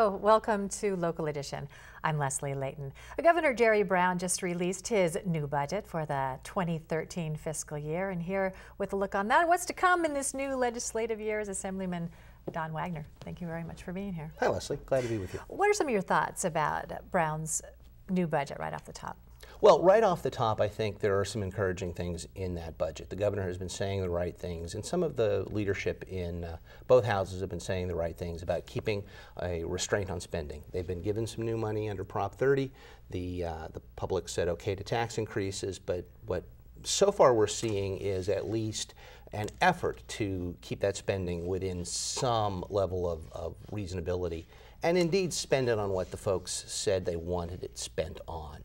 Hello, welcome to Local Edition. I'm Leslie Leyton. Governor Jerry Brown just released his new budget for the 2013 fiscal year, and here with a look on that, what's to come in this new legislative year is Assemblyman Don Wagner. Thank you very much for being here. Hi, Leslie. Glad to be with you. What are some of your thoughts about Brown's new budget right off the top? Well, right off the top, I think there are some encouraging things in that budget. The governor has been saying the right things, and some of the leadership in both houses have been saying the right things about keeping a restraint on spending. They've been given some new money under Prop 30. The public said okay to tax increases, but what so far we're seeing is at least an effort to keep that spending within some level of reasonability, and indeed spend it on what the folks said they wanted it spent on.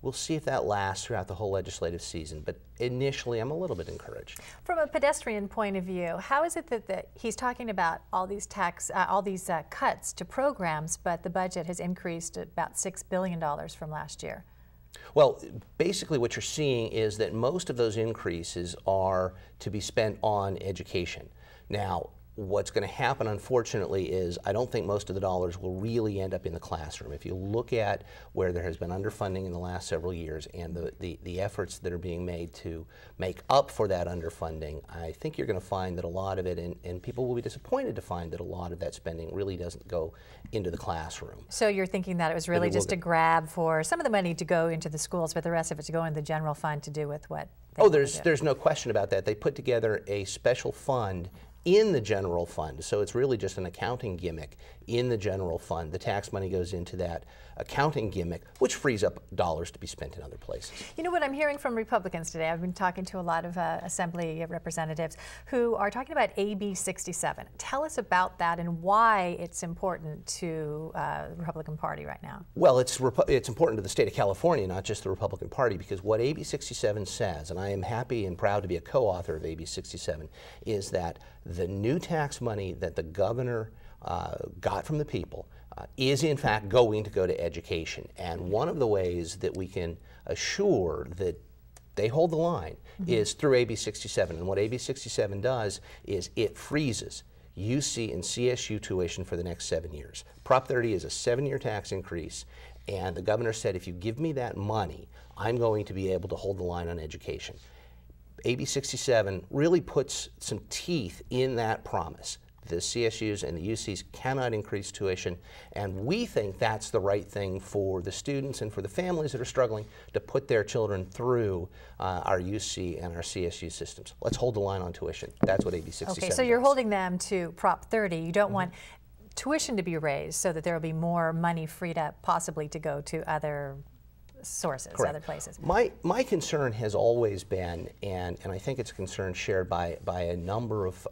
We'll see if that lasts throughout the whole legislative season, but initially I'm a little bit encouraged. From a pedestrian point of view, how is it that he's talking about all these cuts to programs, but the budget has increased about $6 billion from last year? Well, basically what you're seeing is that most of those increases are to be spent on education. Now, what's going to happen, unfortunately, is I don't think most of the dollars will really end up in the classroom. If you look at where there has been underfunding in the last several years and the efforts that are being made to make up for that underfunding, I think you're going to find that a lot of it, and people will be disappointed to find that a lot of that spending really doesn't go into the classroom. So you're thinking that it was really just a grab for some of the money to go into the schools, but the rest of it to go in the general fund to do with what? Oh, there's no question about that. They put together a special fund in the general fund, so it's really just an accounting gimmick in the general fund. The tax money goes into that accounting gimmick, which frees up dollars to be spent in other places. You know what I'm hearing from Republicans today? I've been talking to a lot of Assembly representatives who are talking about AB 67. Tell us about that and why it's important to the Republican Party right now. Well, it's important to the state of California, not just the Republican Party, because what AB 67 says, and I am happy and proud to be a co-author of AB 67, is that the new tax money that the governor got from the people is in fact going to go to education. And one of the ways that we can assure that they hold the line is through AB 67. And what AB 67 does is it freezes UC and CSU tuition for the next 7 years. Prop 30 is a 7-year tax increase, and the governor said, if you give me that money, I'm going to be able to hold the line on education. AB 67 really puts some teeth in that promise. The CSUs and the UCs cannot increase tuition, and we think that's the right thing for the students and for the families that are struggling to put their children through our UC and our CSU systems. Let's hold the line on tuition. That's what AB 67 Okay, so you're does. holding them to Prop 30. You don't want tuition to be raised so that there will be more money freed up possibly to go to other sources, Correct. other places. My concern has always been, and I think it's a concern shared by a number of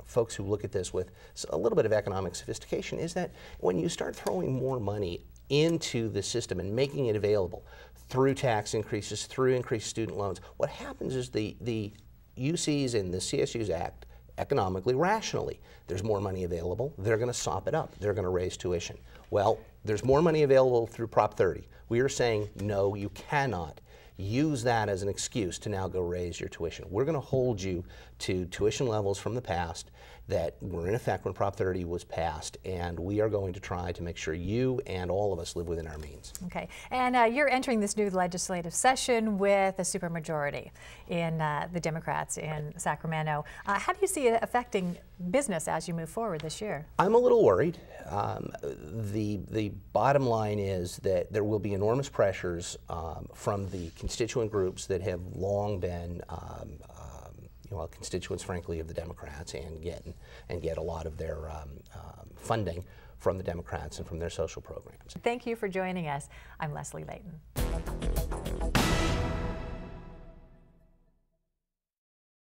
folks who look at this with a little bit of economic sophistication, is that when you start throwing more money into the system and making it available through tax increases, through increased student loans, what happens is the UCs and the CSUs act economically rationally. There's more money available, they're going to sop it up, they're going to raise tuition. Well, there's more money available through Prop 30. We are saying, no, you cannot use that as an excuse to now go raise your tuition. We're going to hold you to tuition levels from the past that were in effect when Prop 30 was passed, and we are going to try to make sure you and all of us live within our means. Okay, and you're entering this new legislative session with a supermajority in the Democrats in Sacramento. How do you see it affecting business as you move forward this year? I'm a little worried. The bottom line is that there will be enormous pressures from the constituent groups that have long been constituents, frankly, of the Democrats, and get a lot of their funding from the Democrats and from their social programs. Thank you for joining us. I'm Leslie Leyton.